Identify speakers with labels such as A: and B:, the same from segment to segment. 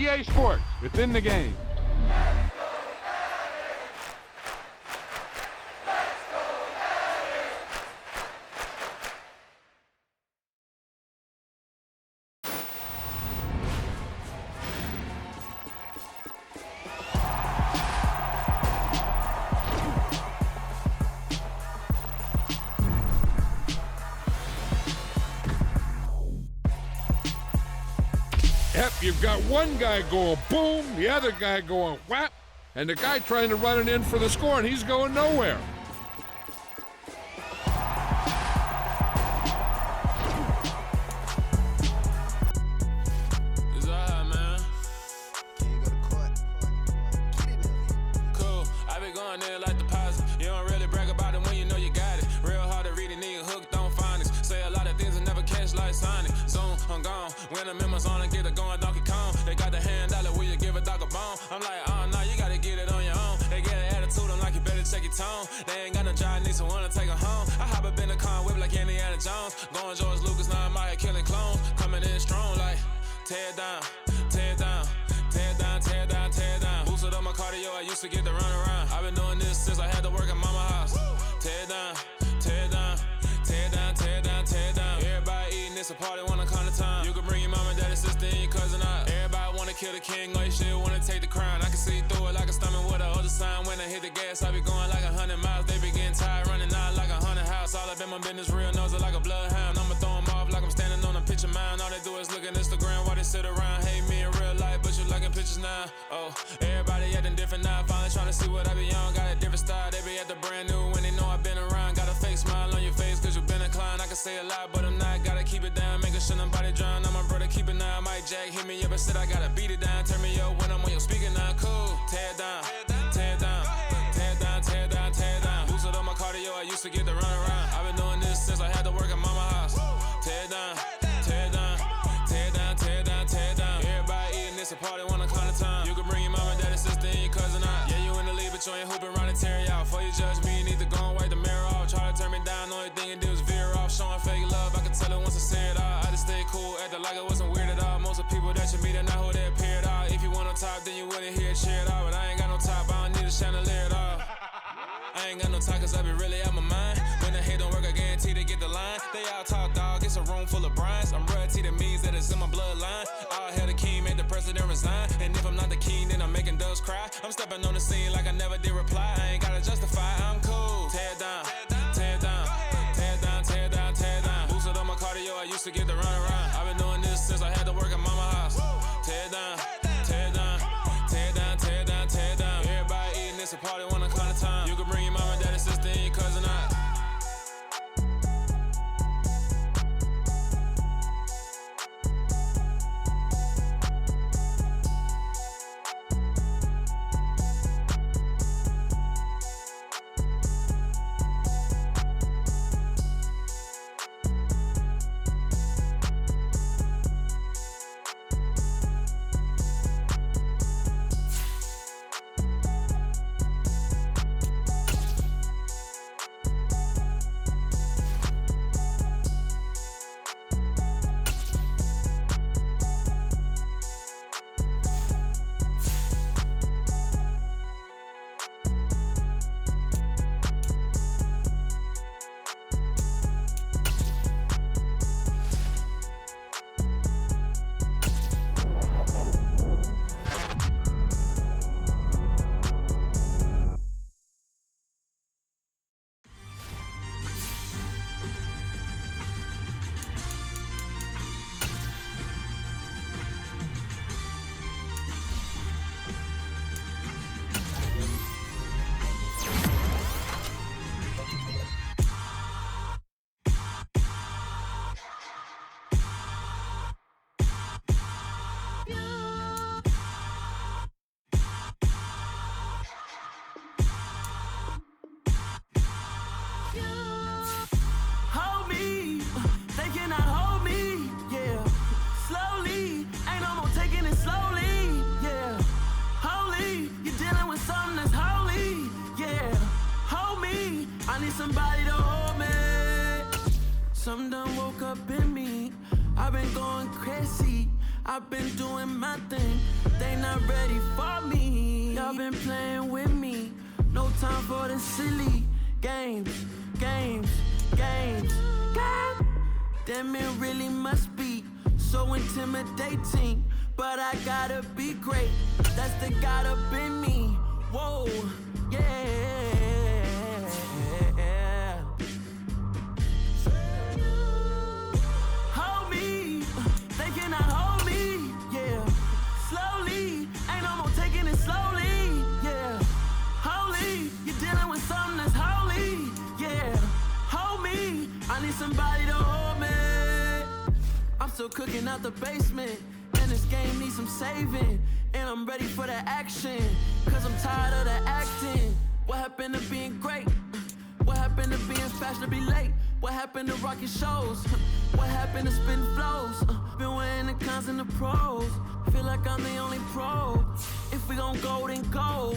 A: EA Sports, within the game. Yep, you've got one guy going boom, the other guy going whap, and the guy trying to run it in for the score, and he's going nowhere.
B: It's alright, man. Cool, I be going there like deposit. You don't really brag about it when you know you got it. Real hard to read a nigga hooked on phonics. Say a lot of things and never catch like Sonic. Zoom, I'm gone. When the members on and get it going Donkey Kong. They got the hand dollar, will you give a dog a bone? I'm like, oh no, you gotta get it on your own. They get an attitude, I'm like, you better check your tone. They ain't got no job, need someone to take her home. I hop up in the car, whip like Indiana Jones. Going George Lucas, now I'm out here killing clones. Coming in strong like, tear down, tear down, tear down, tear down, tear down. Boosted up my cardio, I used to get to run around. I've been doing this since I had to work at mama house. Tear down, tear down, tear down, tear down, tear down. Everybody eating, it's a party, wanna come to time. You can bring your mama, daddy, sister, and your cousin out. Everybody wanna kill the king, or you shit wanna take the crown. I can see through it like a stomach with a other sign. When I hit the gas, I be going like 100 miles. They be getting tired, running out like 100 house. All up in my business, real nose it like a bloodhound. I'ma throw 'em off like I'm standing on a picture mound. All they do is look at Instagram while they sit around. Hate me in real life, but you liking pictures now. Oh, everybody acting different now. Finally trying to see what I be on. Got a different style, they be at the brand new when they know I've been around. Got a fake smile on your face, cause you been inclined. I can say a lot, but I'm not. Gotta keep it down, making sure nobody drown. I'm my brother, keep it now. Mike Jack hit me up and said I gotta beat it down. Turn me up when I'm on your speaker now. Cool, tear down, tear down, tear down, tear down, tear down. Boosted up my cardio, I used to get to run around. I've been doing this since I had to work at mama house. Tear down, tear down, tear down, tear down, tear down. Everybody eating, it's a party, wanna come to time. You can bring your mama, daddy, sister, and your cousin out. Yeah, you in the league, but you ain't hooping around and tear you out. Before you judge me, you need to go and wipe the mirror off. Try to turn me down, only thing you do is veer off. Showing fake love, I can tell it once I say it all. I just stay cool, acting like it wasn't weird at all. Most of the people that you meet are not who they appear at all. If you want on top, then you wouldn't hear it cheer at all. But I ain't got no top, I don't need a chandelier at all. I ain't got no talk, cause I be really out my mind. When the hate don't work, I guarantee they get the line. They all talk, dog, it's a room full of Bryans. I'm royalty, that means that it's in my bloodline. All hell the king, made the president resign. And if I'm not the king, then I'm making doves cry. I'm stepping on the scene like I never did reply. I ain't gotta justify, I'm cool. Tear down, tear down, tear down, tear down, tear down. Boosted up my cardio, I used to get to run around. I've been doing this since I had to work at mama house. Tear down, tear down, tear down, tear down, tear down. Everybody eating, it's a party, wanna come to time. You can bring your mama, daddy, sister, and your cousin out.
C: somebody to hold me. Something done woke up in me. I've been going crazy. I've been doing my thing. They not ready for me. Y'all been playing with me. No time for the silly games. God damn, it really must be so intimidating. But I gotta be great. That's the God up in me. Whoa, yeah. Hold me, they cannot hold me, yeah. Slowly, ain't no more taking it slowly, yeah. Holy, you're dealing with something that's holy, yeah. Hold me, I need somebody to hold me. I'm still cooking out the basement, and this game needs some saving. And I'm ready for the action, cause I'm tired of the acting. What happened to being great? What happened to being fashionably late? What happened to rocking shows? What happened to spitting flows? Been wearing the cons and the pros. Feel like I'm the only pro. If we gon' go, then go.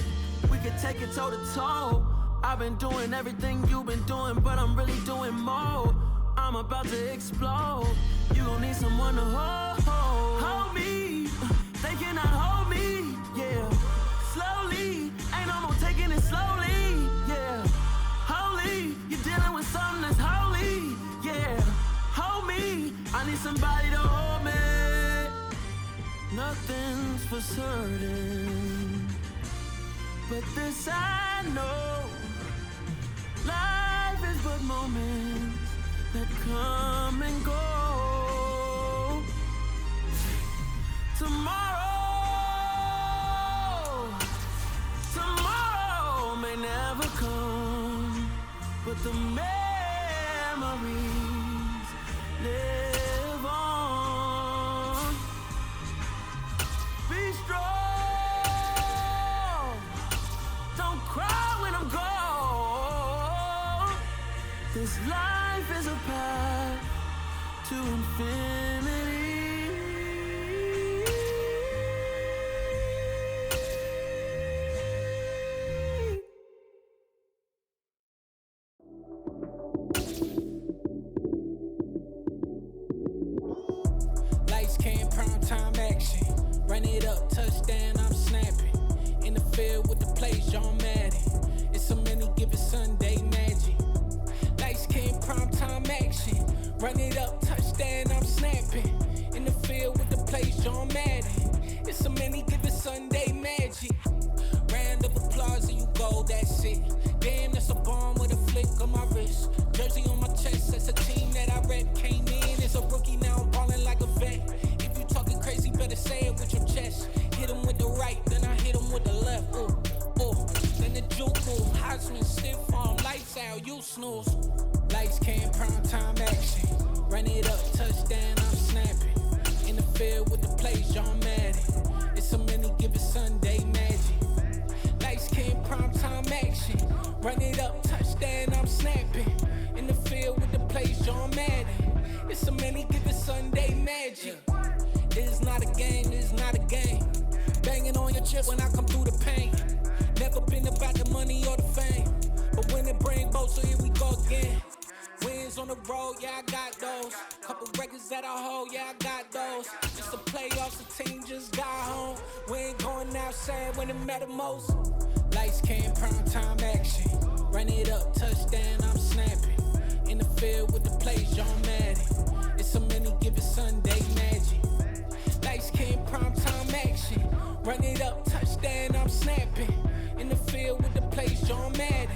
C: We could take it toe to toe. I've been doing everything you've been doing, but I'm really doing more. I'm about to explode. You gon' need someone to hold me. They cannot hold me, yeah. Slowly, ain't no more taking it slowly, yeah. Holy, you're dealing with something that's holy, yeah. Hold me, I need somebody to hold me. Nothing's for certain, but this I know. Life is but moments that come and go. Tomorrow may never come, but the memories live on. Be strong, don't cry when I'm gone. This life is a path to infinity.
D: Lights came, prime time action. Run it up, touchdown, I'm snapping. In the field with the plays, John Madden. It's so many, give it Sunday magic. Lights came, prime time action. Run it up, touchdown, I'm snapping. In the field with the plays, John Madden. It's so many, give it Sunday magic. Round of applause and you go, that's it. Damn, that's a bomb with a flick on my wrist. Jersey on my chest, that's a team that I rep. Came in as a rookie, now I'm ballin' like a vet. If you talking crazy, better say it with your chest. Hit him with the right, then I hit him with the left. Ooh, ooh, then the juke move. Heisman, stiff arm, lights out, you snooze. Lights came, prime time action. Run it up, touchdown, I'm snapping. In the field with the plays, John Madden. It's so many, give it Sunday magic. Lights came, prime time action. Run it up, touchdown, I'm snapping. In the field with the plays, John Madden. It's so many, give it Sunday magic. It is not a game, it is not a game. Banging on your chest when I come through the pain. Never been about the money or the fame, but when it bring both, so here we go again. Wins on the road, yeah, I got those. Couple records that I hold, yeah, I got those. Just the playoffs, the team just got home. We ain't going outside when it matter most. Lights came, prime time action. Run it up, touchdown, I'm snapping. In the field with the plays, John Madden. It's so many, give it Sunday magic. Lights came, prime time action. Run it up, touchdown, I'm snapping. In the field with the plays, John Madden.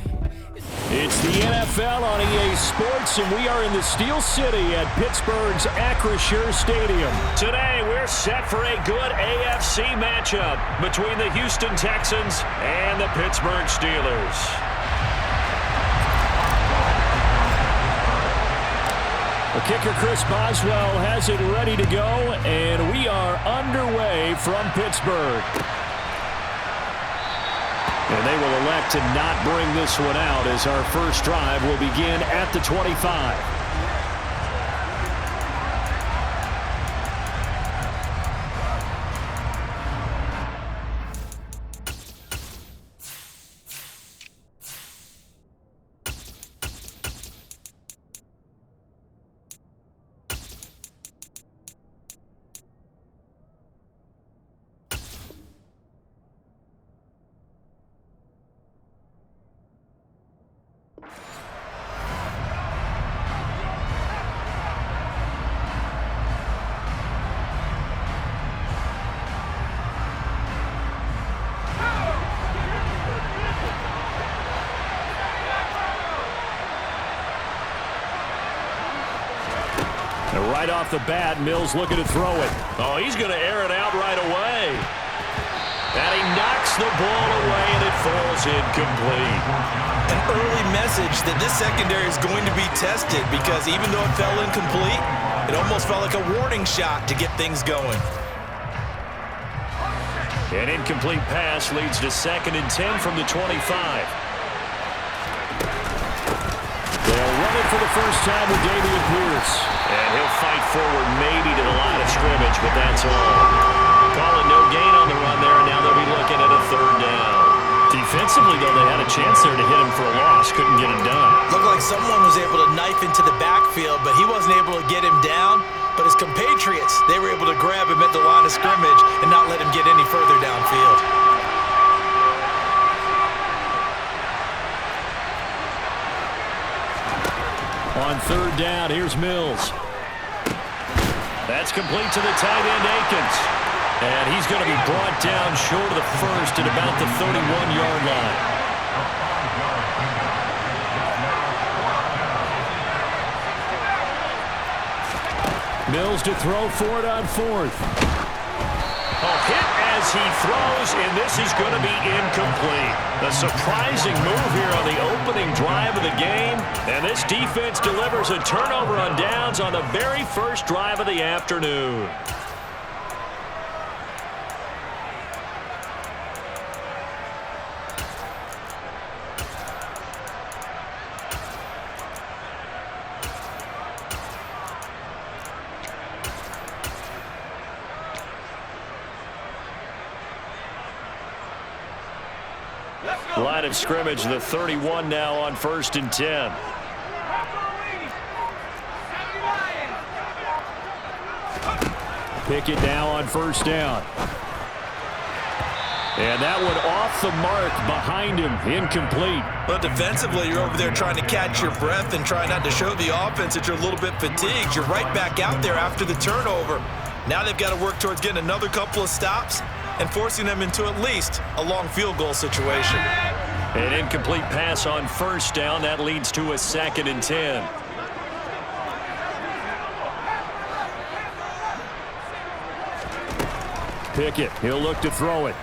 E: It's the NFL on EA Sports, and we are in the Steel City at Pittsburgh's Acrisure Stadium. Today, we're set for a good AFC matchup between the Houston Texans and the Pittsburgh Steelers. The kicker, Chris Boswell, has it ready to go, and we are underway from Pittsburgh. And they will elect to not bring this one out as our first drive will begin at the 25. And right off the bat, Mills looking to throw it. Oh, he's going to air it out right away. And he knocks the ball away, and it falls incomplete.
F: An early message that this secondary is going to be tested because even though it fell incomplete, it almost felt like a warning shot to get things going.
E: An incomplete pass leads to 2nd and 10 from the 25. They'll run it for the first time with Dameon Pierce. And he'll fight forward maybe to the line of scrimmage, but that's all. Calling no gain on the run there, and now they'll be looking at a 3rd down. Defensively, though, they had a chance there to hit him for a loss. Couldn't get it done.
F: Looked like someone was able to knife into the backfield, but he wasn't able to get him down. But his compatriots, they were able to grab him at the line of scrimmage and not let him get any further downfield.
E: On 3rd down, here's Mills. That's complete to the tight end, Akins. And he's going to be brought down short of the first at about the 31-yard line. Mills to throw for it on 4th. A hit as he throws, and this is going to be incomplete. A surprising move here on the opening drive of the game, and this defense delivers a turnover on downs on the very first drive of the afternoon. Line of scrimmage, the 31 now on 1st and 10. Pickett now on 1st down. And that one off the mark behind him, incomplete.
F: But defensively, you're over there trying to catch your breath and try not to show the offense that you're a little bit fatigued. You're right back out there after the turnover. Now they've got to work towards getting another couple of stops and forcing them into at least a long field goal situation.
E: An incomplete pass on 1st down. That leads to a 2nd and 10. Pickett, he'll look to throw it.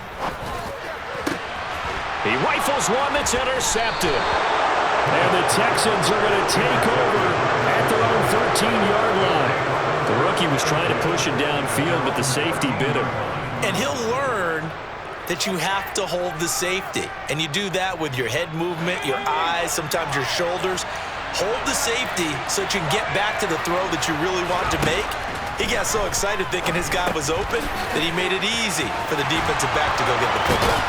E: He rifles one that's intercepted. And the Texans are going to take over at their own 13-yard line. The rookie was trying to push it downfield, but the safety bit him.
F: And he'll learn that you have to hold the safety. And you do that with your head movement, your eyes, sometimes your shoulders. Hold the safety so that you can get back to the throw that you really want to make. He got so excited thinking his guy was open that he made it easy for the defensive back to go get the football.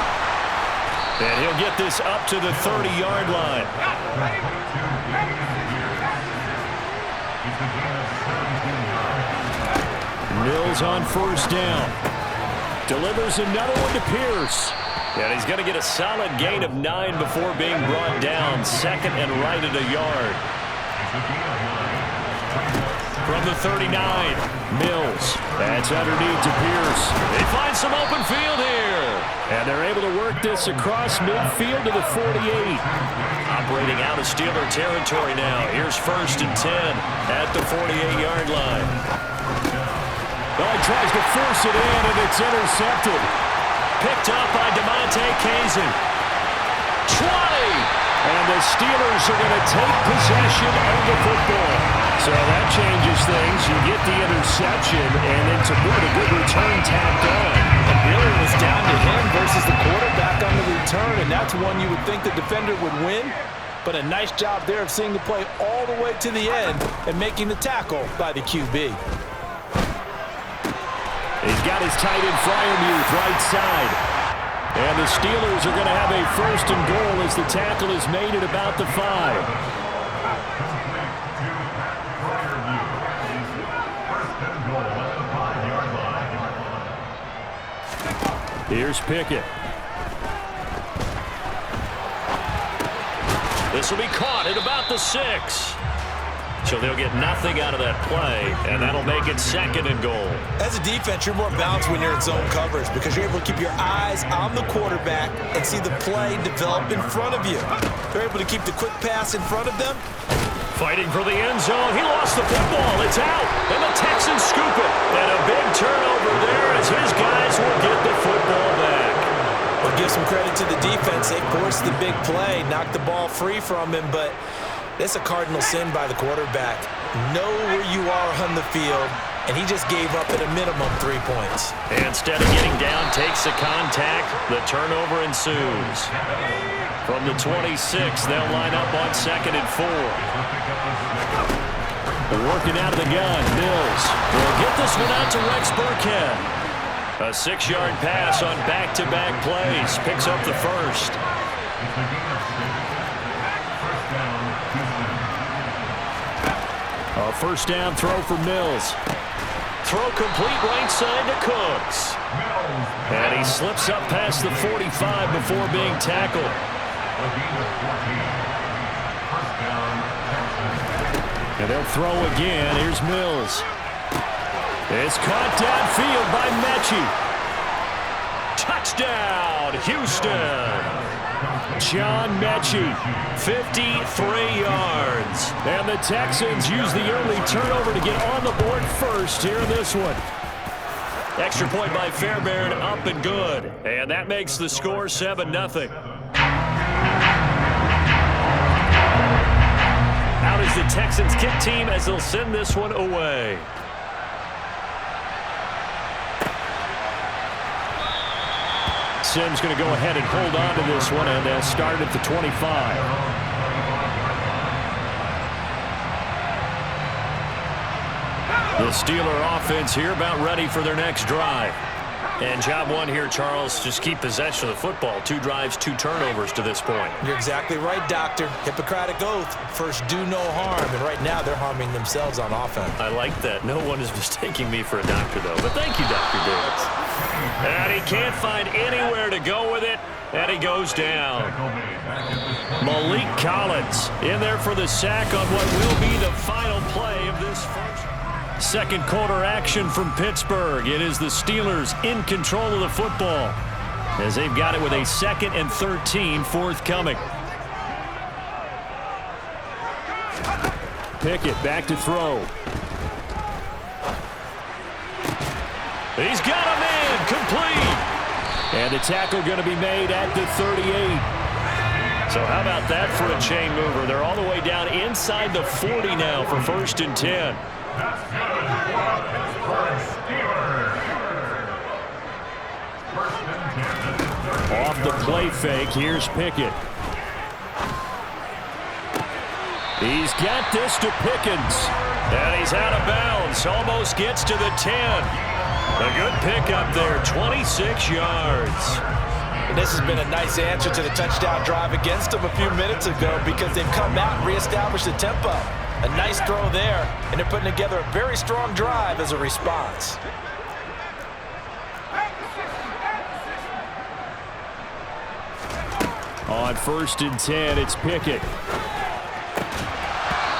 E: And he'll get this up to the 30-yard line. Mills on 1st down. Delivers another one to Pierce. And he's going to get a solid gain of 9 before being brought down. 2nd and right at a yard. From the 39, Mills. That's underneath to Pierce. They find some open field here. And they're able to work this across midfield to the 48. Operating out of Steeler territory now. Here's 1st and 10 at the 48-yard line. Well, he tries to force it in, and it's intercepted. Picked up by DeMonte Kazin. 20! And the Steelers are going to take possession of the football. So that changes things. You get the interception, and then to boot, a good return tacked on.
F: And really it was down to him versus the quarterback on the return, and that's one you would think the defender would win. But a nice job there of seeing the play all the way to the end and making the tackle by the QB.
E: He's got his tight end Freiermuth right side. And the Steelers are going to have a 1st and goal as the tackle is made at about the 5. Here's Pickett. This will be caught at about the 6. So they'll get nothing out of that play, and that'll make it 2nd and goal.
F: As a defense, you're more balanced when you're in zone coverage because you're able to keep your eyes on the quarterback and see the play develop in front of you. They're able to keep the quick pass in front of them.
E: Fighting for the end zone. He lost the football. It's out, and the Texans scoop it. And a big turnover there as his guys will get the football back.
F: Well, give some credit to the defense. They forced the big play, knocked the ball free from him, but that's a cardinal sin by the quarterback. Know where you are on the field, and he just gave up at a minimum 3 points.
E: Instead of getting down, takes the contact. The turnover ensues. From the 26, they'll line up on 2nd and 4. They're working out of the gun. Mills will get this one out to Rex Burkhead. A 6-yard pass on back-to-back plays. Picks up the first. A first down throw for Mills. Throw complete right side to Cooks. And he slips up past the 45 before being tackled. And they'll throw again. Here's Mills. It's caught downfield by Mechie. Touchdown, Houston. John Mechie, 53 yards. And the Texans use the early turnover to get on the board first here in this one. Extra point by Fairbairn, up and good. And that makes the score 7-0. Out is the Texans kick team as they'll send this one away. Simms going to go ahead and hold on to this one, and they'll start at the 25. The Steeler offense here about ready for their next drive. And job one here, Charles, just keep possession of the football. 2 drives, 2 turnovers to this point.
F: You're exactly right, Doctor. Hippocratic oath. First, do no harm. And right now, they're harming themselves on offense.
E: I like that. No one is mistaking me for a doctor, though. But thank you, Dr. Davis. And he can't find anywhere to go with it. And he goes down. Malik Collins in there for the sack on what will be the final play of this first. Second quarter action from Pittsburgh. It is the Steelers in control of the football as they've got it with a 2nd and 13 forthcoming. Pickett back to throw. He's got a man complete. And the tackle going to be made at the 38. So how about that for a chain mover? They're all the way down inside the 40 now for 1st and 10. Off the play fake, here's Pickett. He's got this to Pickens. And he's out of bounds. Almost gets to the 10. A good pickup there, 26 yards.
F: And this has been a nice answer to the touchdown drive against them a few minutes ago because they've come out and reestablished the tempo. A nice throw there, and they're putting together a very strong drive as a response.
E: On 1st and 10, it's Pickett.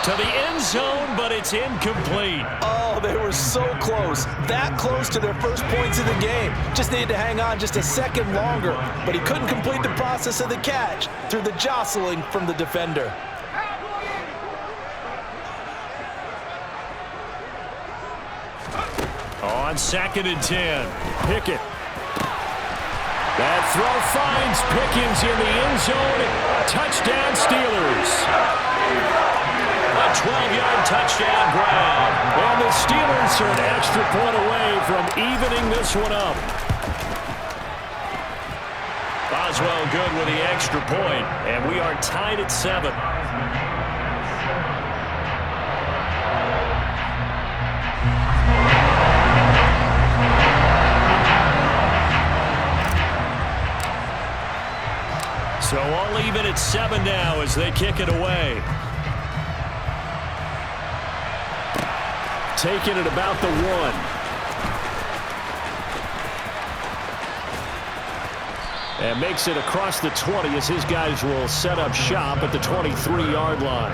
E: To the end zone, but it's incomplete.
F: Oh, they were so close. That close to their first points of the game. Just needed to hang on just a second longer, but he couldn't complete the process of the catch through the jostling from the defender.
E: On 2nd and 10, Pickett. That throw finds Pickens in the end zone. Touchdown, Steelers. A 12-yard touchdown grab. And the Steelers are an extra point away from evening this one up. Boswell good with the extra point, and we are tied at 7. So all even at 7 now as they kick it away. Taking it about the 1. And makes it across the 20 as his guys will set up shop at the 23-yard line.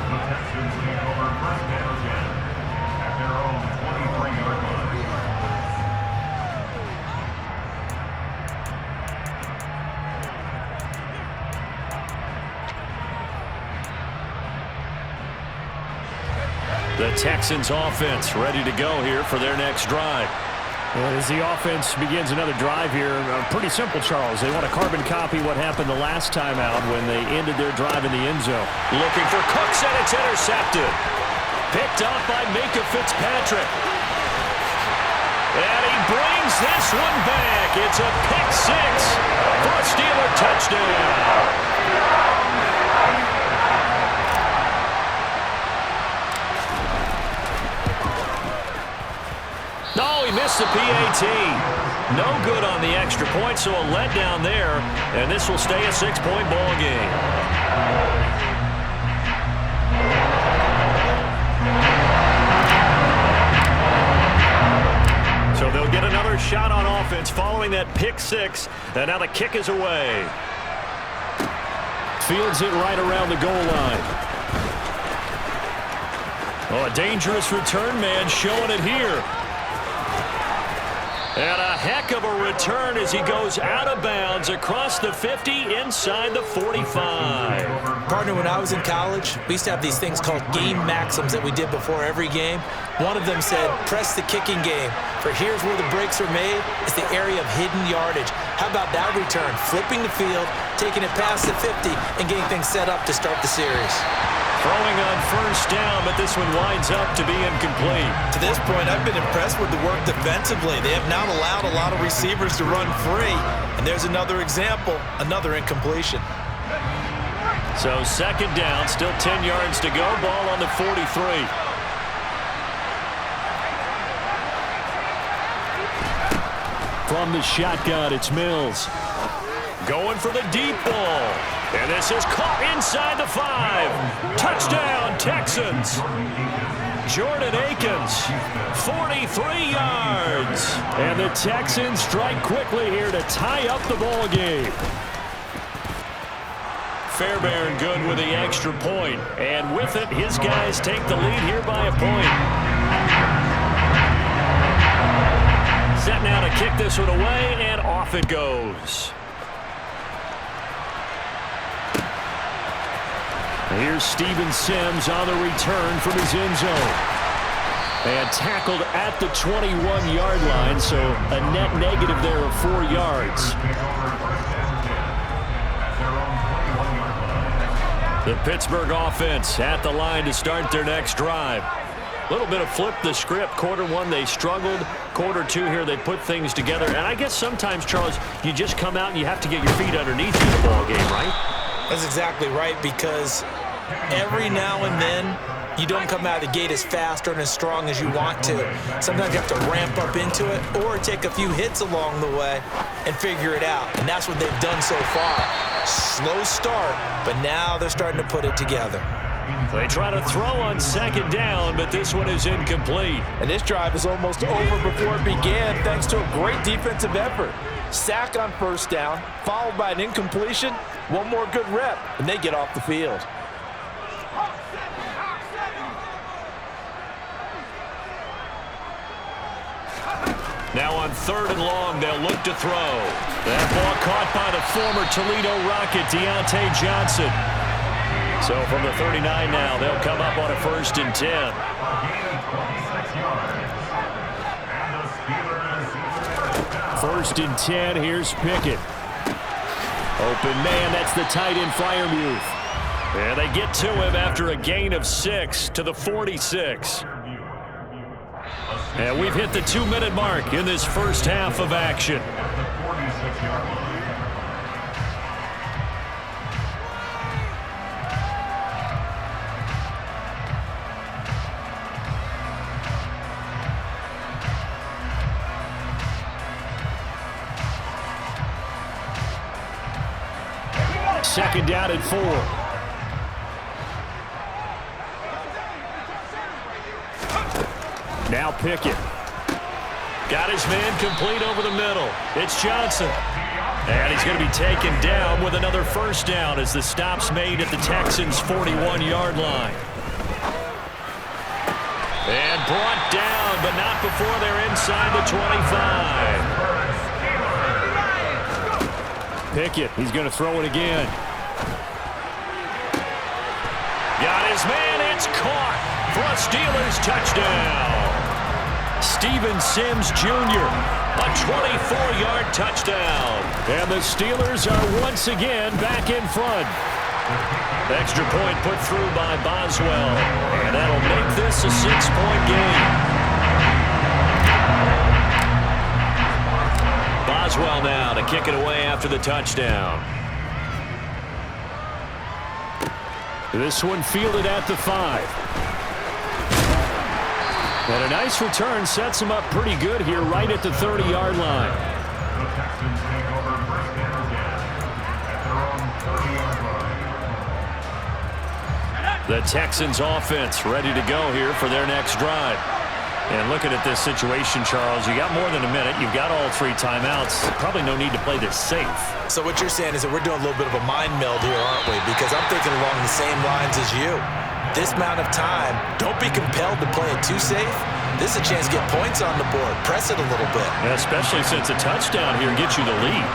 E: The The Texans offense ready to go here for their next drive.
G: Well, as the offense begins another drive here, pretty simple, Charles. They want to carbon copy what happened the last time out when they ended their drive in the end zone.
E: Looking for Cooks, and it's intercepted. Picked up by Minka Fitzpatrick. And he brings this one back. It's a pick six for a Steeler touchdown. No, he missed the PAT. No good on the extra point, so a letdown there. And this will stay a 6-point ball game. So they'll get another shot on offense following that pick six. And now the kick is away.
G: Fields it right around the goal line.
E: Oh, a dangerous return man showing it here. And a heck of a return as he goes out of bounds across the 50 inside the 45.
F: Partner, when I was in college, we used to have these things called game maxims that we did before every game. One of them said, press the kicking game, for here's where the breaks are made. It's the area of hidden yardage. How about that return? Flipping the field, taking it past the 50, and getting things set up to start the series.
E: Throwing on first down, but this one winds up to be incomplete.
F: To this point, I've been impressed with the work defensively. They have not allowed a lot of receivers to run free. And there's another example, another incompletion.
E: So second down, still 10 yards to go. Ball on the 43.
G: From the shotgun, it's Mills.
E: Going for the deep ball. And this is caught inside the 5. Touchdown, Texans. Jordan Akins, 43 yards.
G: And the Texans strike quickly here to tie up the ball game.
E: Fairbairn good with the extra point. And with it, his guys take the lead here by a point. Set now to kick this one away, and off it goes.
G: Here's Steven Sims on the return from his end zone. And tackled at the 21-yard line, so a net negative there of 4 yards.
E: The Pittsburgh offense at the line to start their next drive. A little bit of flip the script. Quarter one, they struggled. Quarter two here, they put things together. And I guess sometimes, Charles, you just come out and you have to get your feet underneath you in the ball game, right?
F: That's exactly right, because every now and then you don't come out of the gate as fast or as strong as you want to. Sometimes you have to ramp up into it or take a few hits along the way and figure it out. And that's what they've done so far. Slow start, but now they're starting to put it together.
E: They try to throw on second down, but this one is incomplete.
F: And this drive is almost over before it began thanks to a great defensive effort. Sack on first down, followed by an incompletion. One more good rep, and they get off the field.
E: Now on third and long, they'll look to throw. That ball caught by the former Toledo Rocket, Deontay Johnson. So from the 39 now, they'll come up on a 1st and 10.
G: First and 10, here's Pickett. Open man, that's the tight end Freiermuth.
E: And they get to him after a gain of 6 to the 46. And we've hit the 2-minute mark in this first half of action.
G: Second down and 4. Now Pickett.
E: Got his man complete over the middle. It's Johnson. And he's going to be taken down with another first down as the stop's made at the Texans' 41-yard line. And brought down, but not before they're inside the 25.
G: Pickett, he's going to throw it again.
E: Got his man, it's It's caught for a Steelers touchdown. Steven Sims Jr., a 24-yard touchdown. And the Steelers are once again back in front. Extra point put through by Boswell. And that'll make this a 6-point game. Boswell now to kick it away after the touchdown. This one fielded at the 5. And a nice return sets him up pretty good here right at the 30-yard line. The Texans offense ready to go here for their next drive. And looking at this situation, Charles, you got more than a minute. You've got all 3 timeouts. Probably no need to play this safe.
F: So what you're saying is that we're doing a little bit of a mind meld here, aren't we? Because I'm thinking along the same lines as you. This amount of time, don't be compelled to play it too safe. This is a chance to get points on the board. Press it a little bit.
E: Yeah, especially since a touchdown here gets you the lead.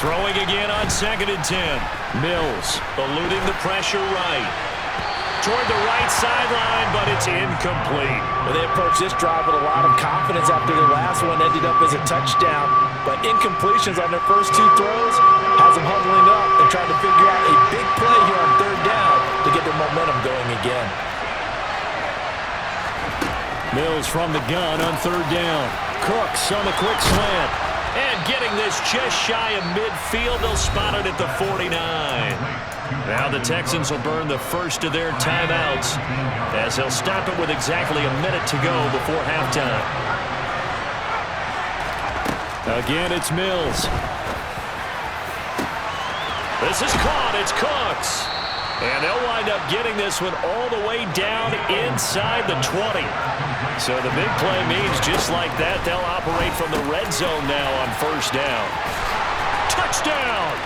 E: Throwing again on 2nd and 10. Mills eluding the pressure right. Toward the right sideline, but it's incomplete.
F: Well, they approached this drive with a lot of confidence after their last one ended up as a touchdown. But incompletions on their first 2 throws has them huddling up and trying to figure out a big play here on 3rd down to get their momentum going again.
E: Mills from the gun on 3rd down. Cooks on the quick slant. And getting this just shy of midfield, they'll spot it at the 49. Now the Texans will burn the first of their timeouts as they'll stop it with exactly a minute to go before halftime. Again, it's Mills. This is caught. It's Cooks. And they'll wind up getting this one all the way down inside the 20. So the big play means just like that, they'll operate from the red zone now on 1st down. Touchdown!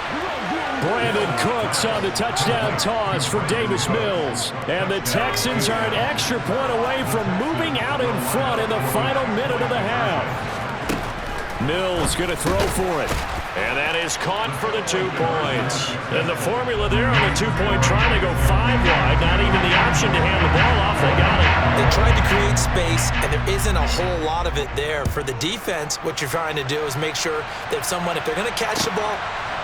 E: Brandon Cooks on the touchdown toss for Davis Mills. And the Texans are an extra point away from moving out in front in the final minute of the half. Mills going to throw for it. And that is caught for the 2 points. And the formula there on the 2-point try to go 5 wide. Not even the option to hand the ball off. They got it.
F: They tried to create space, and there isn't a whole lot of it there. For the defense, what you're trying to do is make sure that if they're going to catch the ball,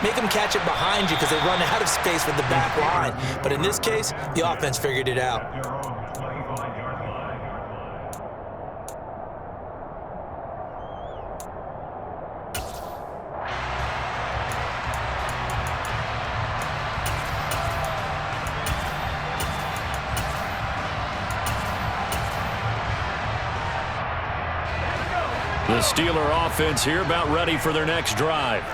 F: make them catch it behind you because they run out of space with the back line. But in this case, the offense figured it out.
E: The Steeler offense here about ready for their next drive.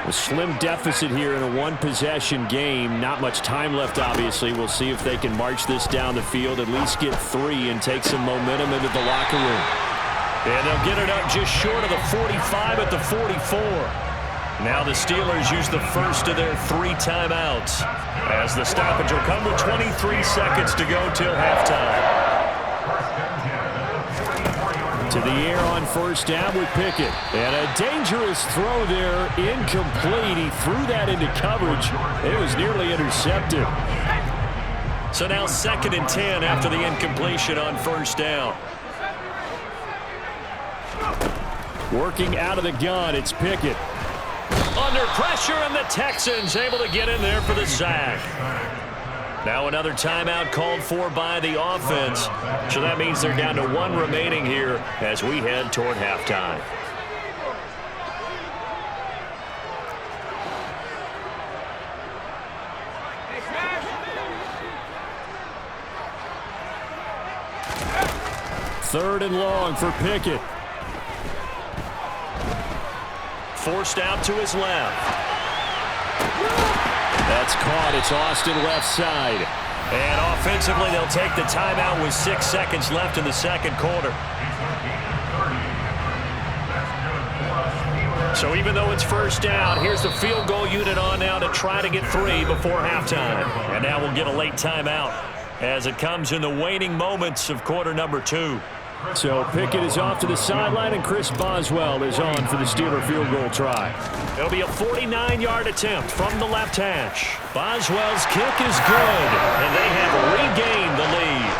E: A slim deficit here in a 1-possession game. Not much time left, obviously. We'll see if they can march this down the field, at least get 3 and take some momentum into the locker room. And they'll get it up just short of the 45 at the 44. Now the Steelers use the first of their 3 timeouts as the stoppage will come with 23 seconds to go till halftime. To the air on 1st down with Pickett. And a dangerous throw there, incomplete. He threw that into coverage. It was nearly intercepted. So now 2nd and 10 after the incompletion on 1st down. Working out of the gun, it's Pickett. Under pressure, and the Texans able to get in there for the sack. Now another timeout called for by the offense. So that means they're down to 1 remaining here as we head toward halftime. Third and long for Pickett. Forced out to his left. That's caught. It's Austin left side. And offensively, they'll take the timeout with 6 seconds left in the 2nd quarter. So even though it's 1st down, here's the field goal unit on now to try to get 3 before halftime. And now we'll get a late timeout as it comes in the waning moments of quarter number 2.
G: So Pickett is off to the sideline, and Chris Boswell is on for the Steeler field goal try.
E: It'll be a 49-yard attempt from the left hash. Boswell's kick is good, and they have regained the lead.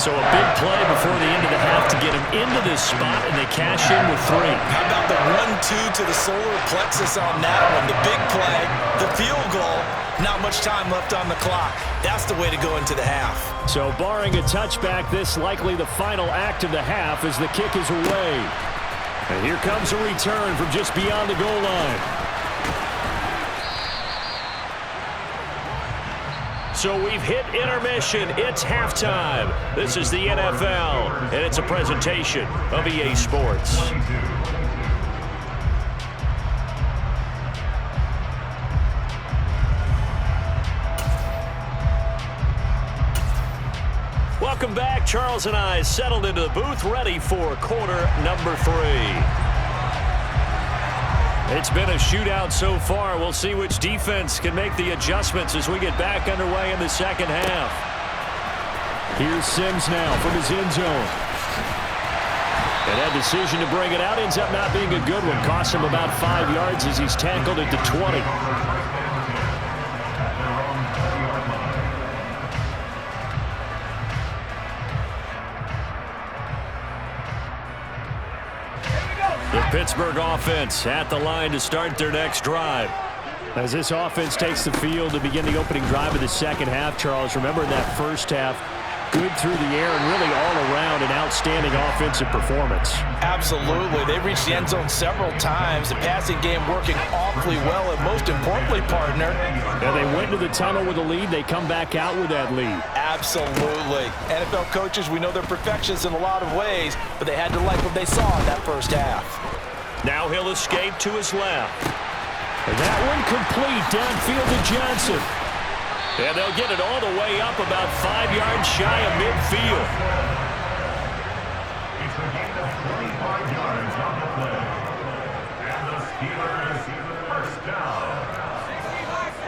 E: So a big play before the end of the half to get him into this spot, and they cash in with 3.
F: How about the 1-2 to the solar plexus on that one? The big play, the field goal, not much time left on the clock. That's the way to go into the half.
G: So barring a touchback, this likely the final act of the half as the kick is away. And here comes a return from just beyond the goal line.
E: So we've hit intermission. It's halftime. This is the NFL, and it's a presentation of EA Sports. Welcome back. Charles and I settled into the booth, ready for quarter number 3. It's been a shootout so far. We'll see which defense can make the adjustments as we get back underway in the second half.
G: Here's Sims now from his end zone. And that decision to bring it out ends up not being a good one. Costs him about 5 yards as he's tackled at the 20.
E: The Pittsburgh offense at the line to start their next drive.
G: As this offense takes the field to begin the opening drive of the second half, Charles, remember in that first half, good through the air and really all around an outstanding offensive performance.
F: Absolutely. They reached the end zone several times. The passing game working awfully well, and most importantly, partner.
G: Yeah, they went to the tunnel with a lead. They come back out with that lead.
F: Absolutely. NFL coaches, we know they're perfectionists in a lot of ways, but they had to like what they saw in that first half.
E: Now he'll escape to his left.
G: And that one complete downfield to Johnson.
E: And they'll get it all the way up about 5 yards shy of midfield.
H: He's going to gain 25 yards on the play. And the Steelers first down.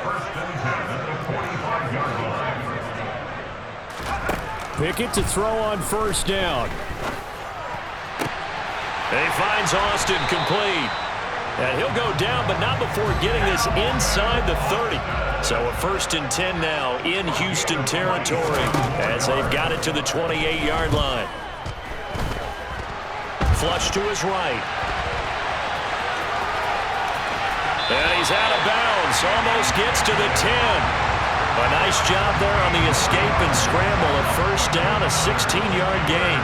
H: First and 10 at the 45-yard line.
G: Pickett to throw on first down.
E: He finds Austin complete. And he'll go down, but not before getting this inside the 30. So a first and 10 now in Houston territory as they've got it to the 28-yard line. Flush to his right. And he's out of bounds. Almost gets to the 10. A nice job there on the escape and scramble. A first down, a 16-yard gain.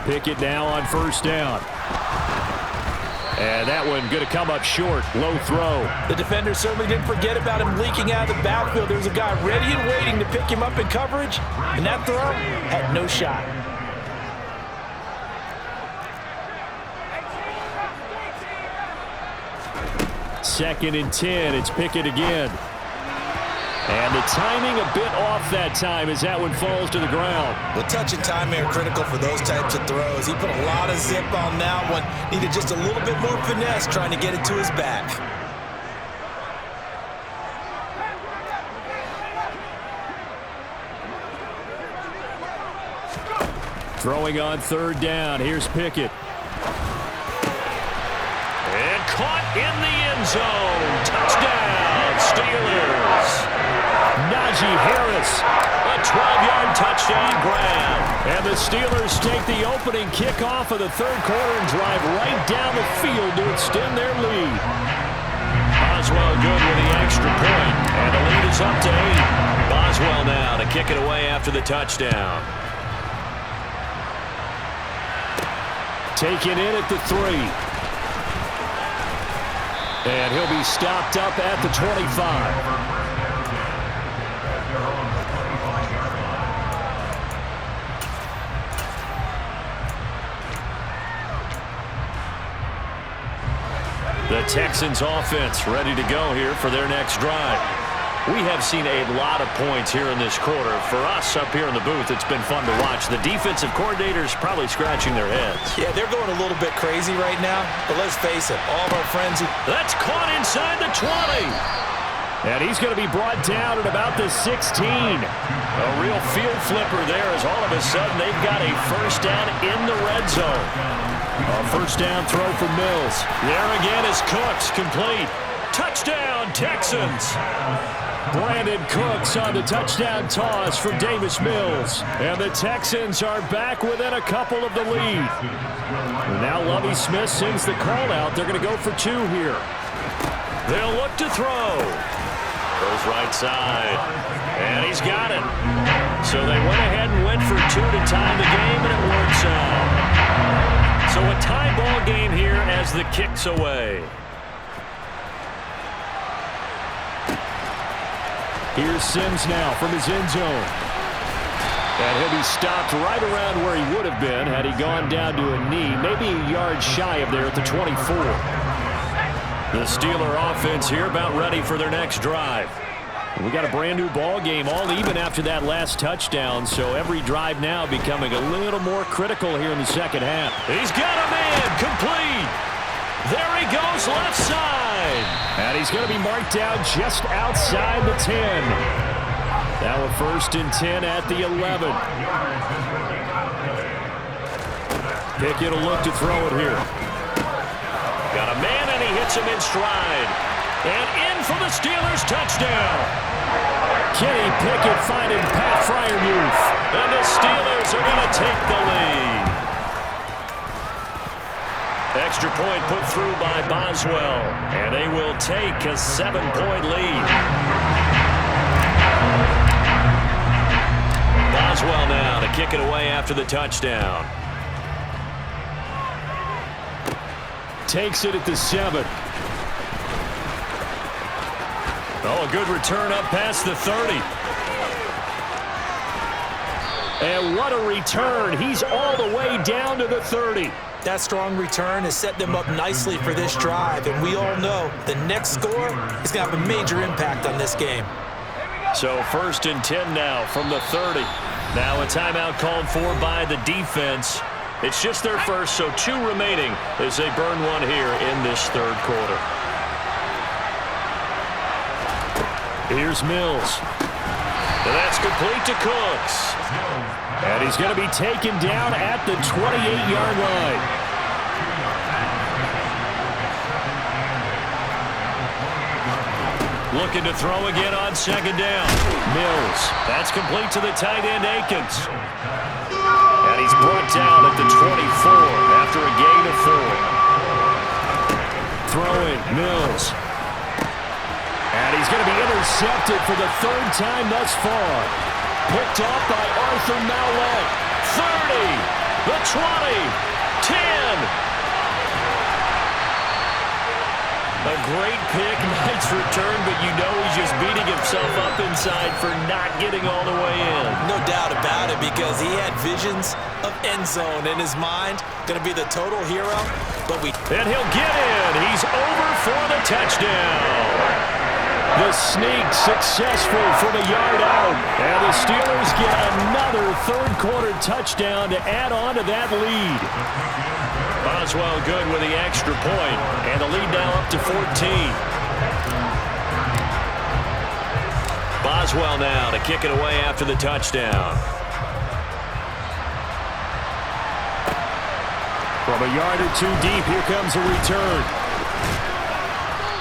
G: Pickett now on first down. And that one going to come up short. Low throw.
F: The defender certainly didn't forget about him leaking out of the backfield. There's a guy ready and waiting to pick him up in coverage. And that throw had no shot.
G: Second and 10. It's Pickett again. And the timing a bit off that time as that one falls to the ground.
F: Well, touch and time are critical for those types of throws. He put a lot of zip on that one. Needed just a little bit more finesse trying to get it to his back.
G: Throwing on third down. Here's Pickett.
E: And caught in the end zone. Touchdown, Steelers.
G: Najee Harris.
E: A 12-yard touchdown grab.
G: And the Steelers take the opening kickoff of the third quarter and drive right down the field to extend their lead.
E: Boswell good with the extra point. And the lead is up to 8. Boswell now to kick it away after the touchdown.
G: Taken in at the 3. And he'll be stopped up at the 25.
E: The Texans offense ready to go here for their next drive. We have seen a lot of points here in this quarter. For us up here in the booth, it's been fun to watch. The defensive coordinators probably scratching their heads.
F: Yeah, they're going a little bit crazy right now, but let's face it, all of our friends who...
E: That's caught inside the 20. And he's going to be brought down at about the 16. A real field flipper there as all of a sudden they've got a first down in the red zone. A first down throw for Mills. There again is Cooks, complete. Touchdown, Texans. Brandon Cooks on the touchdown toss from Davis Mills. And the Texans are back within a couple of the lead. And now Lovie Smith sends the call out. They're going to go for 2 here. They'll look to throw. Goes right side. And he's got it. So they went ahead and went for 2 to tie the game, and it works out. So a tie ball game here as the kick's away. Here's Sims now from his end zone. And he'll be stopped right around where he would have been had he gone down to a knee, maybe a yard shy of there at the 24. The Steeler offense here about ready for their next drive. We got a brand new ball game, all even after that last touchdown, so every drive now becoming a little more critical here in the second half. He's got a man, complete. There he goes, left side. And he's going to be marked down just outside the 10. Now a 1st and 10 at the 11. Pickett will look to throw it here. Got a man, and he hits him in stride. And in for the Steelers, touchdown. Kenny Pickett finding Pat Freiermuth. And the Steelers are going to take the lead. Extra point put through by Boswell. And they will take a 7-point lead. Boswell now to kick it away after the touchdown. Takes it at the 7. Oh, a good return up past the 30. And what a return. He's all the way down to the 30.
F: That strong return has set them up nicely for this drive, and we all know the next score is going to have a major impact on this game.
E: So 1st and 10 now from the 30. Now a timeout called for by the defense. It's just their first, so 2 remaining as they burn one here in this 3rd quarter. Here's Mills. And that's complete to Cooks. And he's going to be taken down at the 28-yard line. Looking to throw again on 2nd down. Mills. That's complete to the tight end, Akins. And he's brought down at the 24 after a gain of 4. Throwing, Mills. And he's going to be intercepted for the 3rd time thus far. Picked off by Arthur Mallett. 30, the 20, 10. A great pick, nice return, but you know he's just beating himself up inside for not getting all the way in.
F: No doubt about it, because he had visions of end zone in his mind. Going to be the total hero,
E: And he'll get in. He's over for the touchdown. The sneak successful from a yard out. And the Steelers get another 3rd quarter touchdown to add on to that lead. Boswell good with the extra point. And the lead now up to 14. Boswell now to kick it away after the touchdown. From a yard or 2 deep, here comes a return.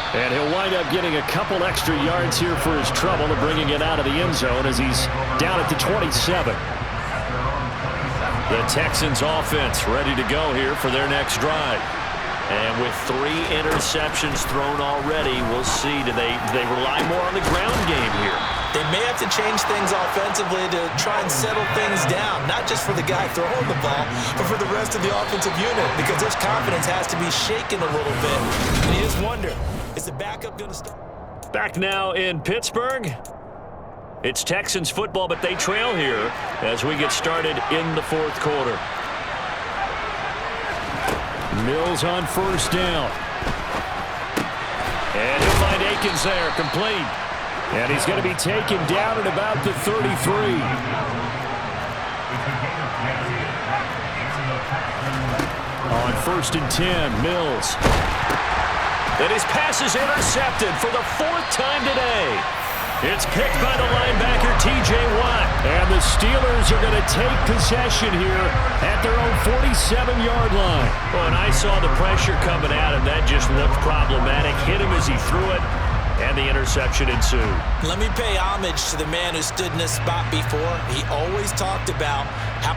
E: And he'll wind up getting a couple extra yards here for his trouble and bringing it out of the end zone as he's down at the 27. The Texans offense ready to go here for their next drive. And with 3 interceptions thrown already, we'll see. Do they rely more on the ground game here?
F: they may have to change things offensively to try and settle things down, not just for the guy throwing the ball, but for the rest of the offensive unit, because his confidence has to be shaken a little bit. And you just wonder, is the backup going to start?
E: Back now in Pittsburgh. It's Texans football, but they trail here as we get started in the fourth quarter. Mills on first down. And he'll find Akins there, complete. And he's going to be taken down at about the 33. On 1st and 10, Mills. And his pass is intercepted for the 4th time today. It's picked by the linebacker, T.J. Watt. And the Steelers are going to take possession here at their own 47-yard line. Well, and I saw the pressure coming at him. That just looked problematic. Hit him as he threw it, and the interception ensued.
F: Let me pay homage to the man who stood in this spot before. He always talked about how